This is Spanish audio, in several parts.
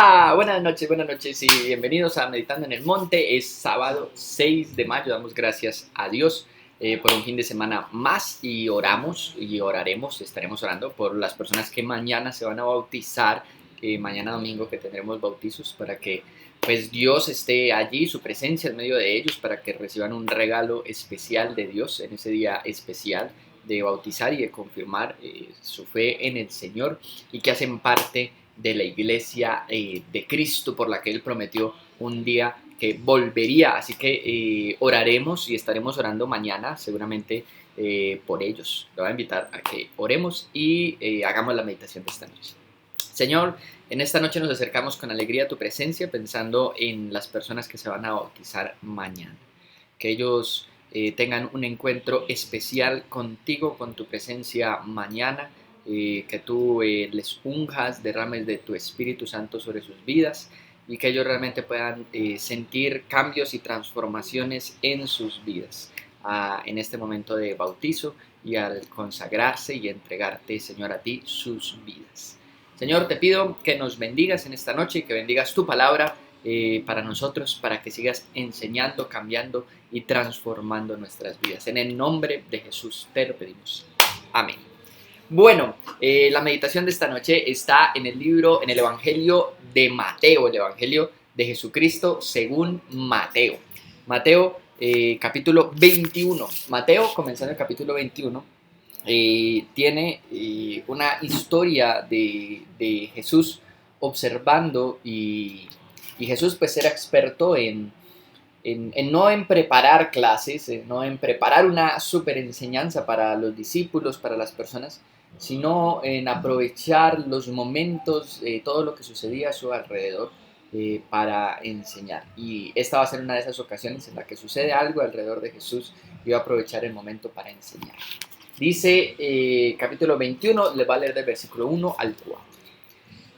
Hola, buenas noches y bienvenidos a Meditando en el Monte. Es sábado 6 de mayo, damos gracias a Dios por un fin de semana más y oramos y oraremos, estaremos orando por las personas que mañana se van a bautizar, mañana domingo que tendremos bautizos para que pues Dios esté allí, su presencia en medio de ellos para que reciban un regalo especial de Dios en ese día especial de bautizar y de confirmar su fe en el Señor y que hacen parte de la iglesia de Cristo por la que Él prometió un día que volvería. Así que oraremos y estaremos orando mañana seguramente por ellos. Le voy a invitar a que oremos y hagamos la meditación de esta noche. Señor, en esta noche nos acercamos con alegría a tu presencia pensando en las personas que se van a bautizar mañana. Que ellos tengan un encuentro especial contigo, con tu presencia mañana, que tú les unjas, derrames de tu Espíritu Santo sobre sus vidas y que ellos realmente puedan sentir cambios y transformaciones en sus vidas en este momento de bautizo y al consagrarse y entregarte, Señor, a ti sus vidas. Señor, te pido que nos bendigas en esta noche y que bendigas tu palabra para nosotros, para que sigas enseñando, cambiando y transformando nuestras vidas. En el nombre de Jesús te lo pedimos. Amén. Bueno, la meditación de esta noche está en el libro, en el Evangelio de Mateo, el Evangelio de Jesucristo según Mateo. Mateo, capítulo 21. Mateo, comenzando el capítulo 21, tiene una historia de Jesús observando y Jesús pues era experto no en preparar clases, no en preparar una super enseñanza para los discípulos, para las personas, sino en aprovechar los momentos, todo lo que sucedía a su alrededor para enseñar. Y esta va a ser una de esas ocasiones en la que sucede algo alrededor de Jesús y va a aprovechar el momento para enseñar. Dice capítulo 21, les va a leer del versículo 1 al 4.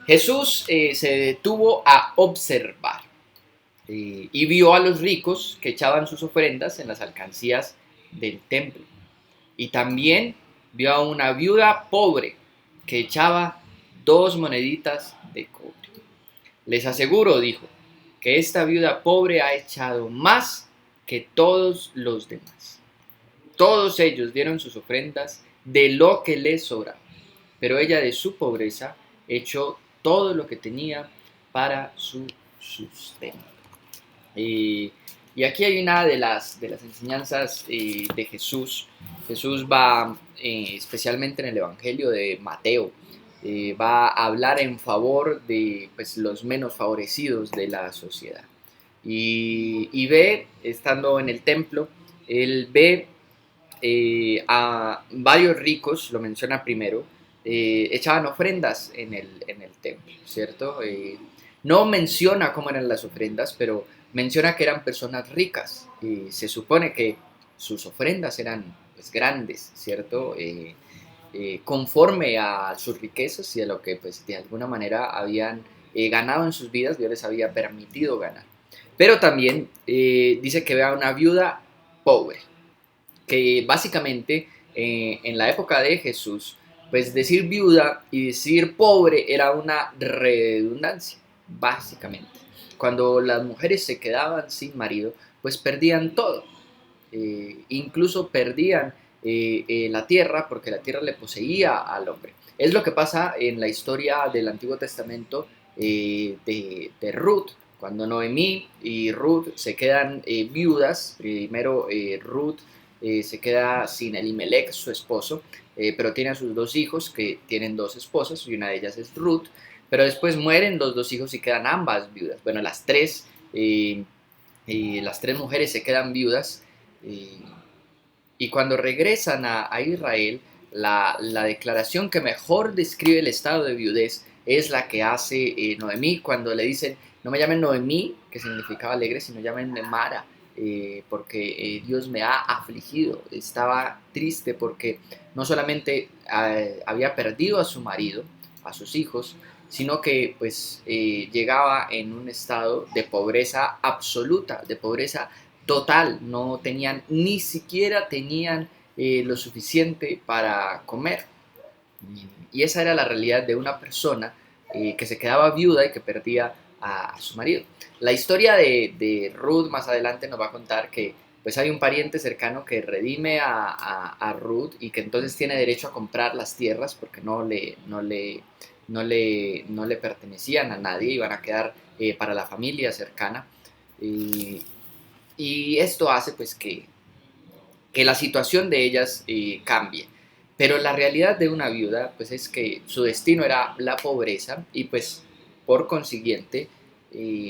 Jesús se detuvo a observar y vio a los ricos que echaban sus ofrendas en las alcancías del templo. Y también vio a una viuda pobre que echaba 2 moneditas de cobre. Les aseguro, dijo, que esta viuda pobre ha echado más que todos los demás. Todos ellos dieron sus ofrendas de lo que les sobraba, pero ella de su pobreza echó todo lo que tenía para su sustento. Y aquí hay una de las enseñanzas de Jesús. Jesús va, especialmente en el Evangelio de Mateo, va a hablar en favor de pues, los menos favorecidos de la sociedad. Y ve, estando en el templo, él ve a varios ricos, lo menciona primero, echaban ofrendas en el templo, ¿cierto? No menciona cómo eran las ofrendas, pero menciona que eran personas ricas y se supone que sus ofrendas eran pues, grandes, ¿cierto? Conforme a sus riquezas y a lo que pues, de alguna manera habían ganado en sus vidas, Dios les había permitido ganar. Pero también dice que ve a una viuda pobre, que básicamente en la época de Jesús, pues decir viuda y decir pobre era una redundancia, básicamente. Cuando las mujeres se quedaban sin marido, pues perdían todo, incluso perdían la tierra porque la tierra le poseía al hombre. Es lo que pasa en la historia del Antiguo Testamento de Ruth, cuando Noemí y Ruth se quedan viudas. Primero Ruth se queda sin Elimelech, su esposo, pero tiene a sus 2 hijos que tienen 2 esposas y una de ellas es Ruth, pero después mueren los 2 hijos y quedan ambas viudas. Bueno, las tres mujeres se quedan viudas y cuando regresan a Israel, la declaración que mejor describe el estado de viudez es la que hace Noemí cuando le dicen, no me llamen Noemí, que significaba alegre, sino llámenme Mara, porque Dios me ha afligido. Estaba triste porque no solamente había perdido a su marido, a sus hijos, sino que pues llegaba en un estado de pobreza absoluta, de pobreza total. No tenían, ni siquiera tenían lo suficiente para comer. Y esa era la realidad de una persona que se quedaba viuda y que perdía a su marido. La historia de Ruth más adelante nos va a contar que pues hay un pariente cercano que redime a Ruth y que entonces tiene derecho a comprar las tierras porque no le pertenecían a nadie, iban a quedar para la familia cercana. Y, y esto hace pues que la situación de ellas cambie. Pero la realidad de una viuda pues es que su destino era la pobreza y pues por consiguiente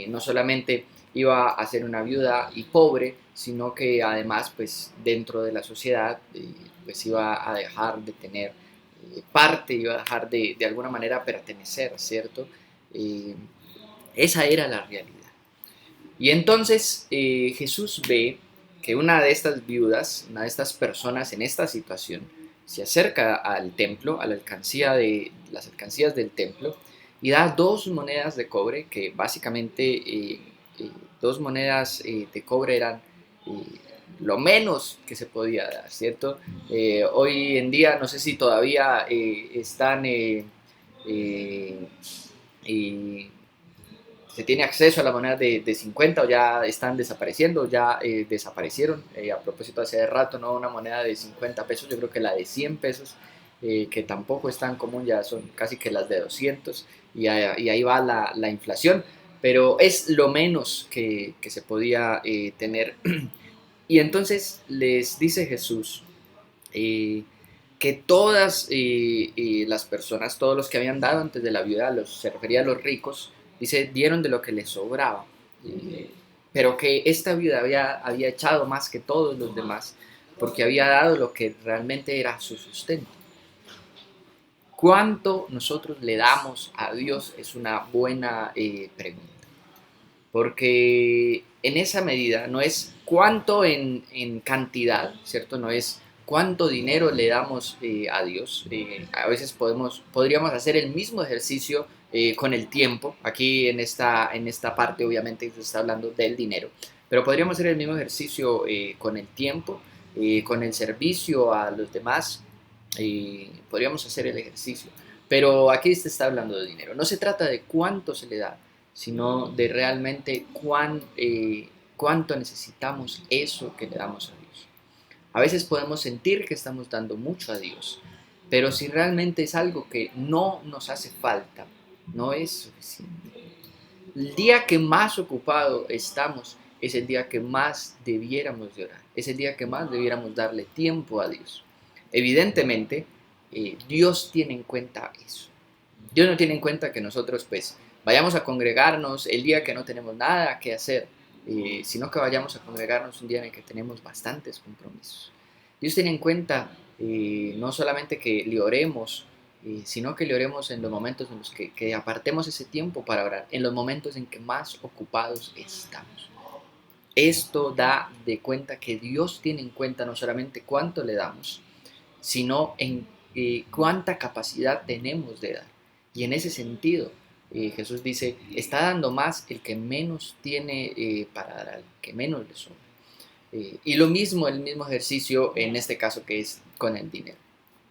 no solamente iba a ser una viuda y pobre, sino que además pues dentro de la sociedad pues iba a dejar de tener parte, iba a dejar de alguna manera pertenecer, ¿cierto? Eh, Esa era la realidad. Y entonces Jesús ve que una de estas viudas, una de estas personas en esta situación, se acerca al templo, a las alcancías del templo, y da 2 monedas de cobre, que básicamente 2 monedas de cobre eran lo menos que se podía dar, ¿cierto? Hoy en día, no sé si todavía están eh, eh, se tiene acceso a las monedas de 50 o ya están desapareciendo, ya desaparecieron. A propósito, hace rato no una moneda de 50 pesos, yo creo que la de 100 pesos, que tampoco es tan común, ya son casi que las de 200 y ahí va la inflación, pero es lo menos que se podía tener. Y entonces les dice Jesús eh, que todas las personas, todos los que habían dado antes de la viuda, se refería a los ricos, dice, dieron de lo que les sobraba, pero que esta viuda había echado más que todos los demás, porque había dado lo que realmente era su sustento. ¿Cuánto nosotros le damos a Dios? Es una buena pregunta. Porque en esa medida no es cuánto en cantidad, ¿cierto? No es cuánto dinero le damos a Dios. A veces podríamos hacer el mismo ejercicio con el tiempo. Aquí en esta parte obviamente se está hablando del dinero, pero podríamos hacer el mismo ejercicio con el tiempo, con el servicio a los demás. Podríamos hacer el ejercicio. Pero aquí se está hablando de dinero. No se trata de cuánto se le da, sino de realmente cuánto necesitamos eso que le damos a Dios. A veces podemos sentir que estamos dando mucho a Dios, pero si realmente es algo que no nos hace falta, no es suficiente. El día que más ocupado estamos es el día que más debiéramos de orar, es el día que más debiéramos darle tiempo a Dios. Evidentemente, Dios tiene en cuenta eso. Dios no tiene en cuenta que nosotros pues vayamos a congregarnos el día que no tenemos nada que hacer, sino que vayamos a congregarnos un día en el que tenemos bastantes compromisos. Dios tiene en cuenta no solamente que le oremos, sino que le oremos en los momentos en los que apartemos ese tiempo para orar, en los momentos en que más ocupados estamos. Esto da de cuenta que Dios tiene en cuenta no solamente cuánto le damos, sino en cuánta capacidad tenemos de dar. Y en ese sentido, Jesús dice, está dando más el que menos tiene para dar, al que menos le sobra. Y lo mismo, el mismo ejercicio en este caso que es con el dinero.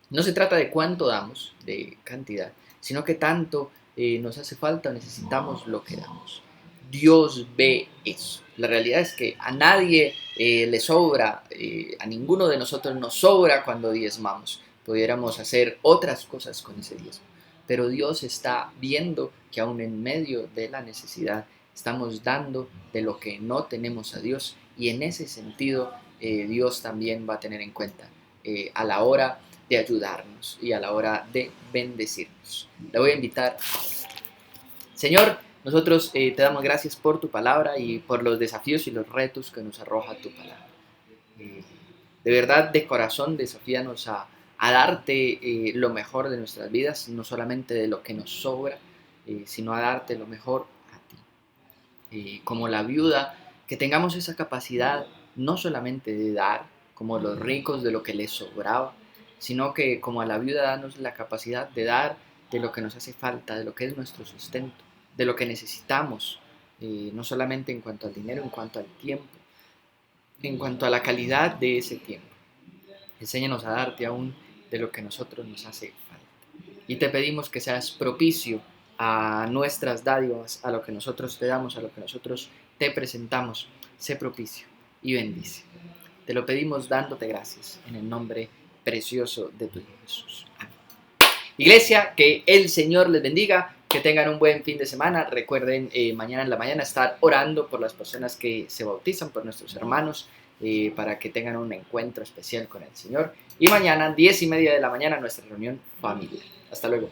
No se trata de cuánto damos, de cantidad, sino que tanto nos hace falta, necesitamos lo que damos. Dios ve eso. La realidad es que a nadie le sobra, a ninguno de nosotros nos sobra cuando diezmamos. Pudiéramos hacer otras cosas con ese diezmo. Pero Dios está viendo que aún en medio de la necesidad estamos dando de lo que no tenemos a Dios. Y en ese sentido Dios también va a tener en cuenta a la hora de ayudarnos y a la hora de bendecirnos. Le voy a invitar. Señor, nosotros te damos gracias por tu palabra y por los desafíos y los retos que nos arroja tu palabra. De verdad, de corazón, desafíanos a darte lo mejor de nuestras vidas, no solamente de lo que nos sobra, sino a darte lo mejor a ti. Como la viuda, que tengamos esa capacidad no solamente de dar, como los ricos, de lo que les sobraba, sino que como a la viuda danos la capacidad de dar de lo que nos hace falta, de lo que es nuestro sustento, de lo que necesitamos, no solamente en cuanto al dinero, en cuanto al tiempo, en cuanto a la calidad de ese tiempo. Enséñanos a darte aún de lo que nosotros nos hace falta. Y te pedimos que seas propicio a nuestras dádivas, a lo que nosotros te damos, a lo que nosotros te presentamos. Sé propicio y bendice. Te lo pedimos dándote gracias en el nombre precioso de tu Hijo Jesús. Amén. Iglesia, que el Señor les bendiga, que tengan un buen fin de semana. Recuerden mañana en la mañana estar orando por las personas que se bautizan, por nuestros hermanos, para que tengan un encuentro especial con el Señor. Y mañana, 10:30 de la mañana, nuestra reunión familiar. Hasta luego.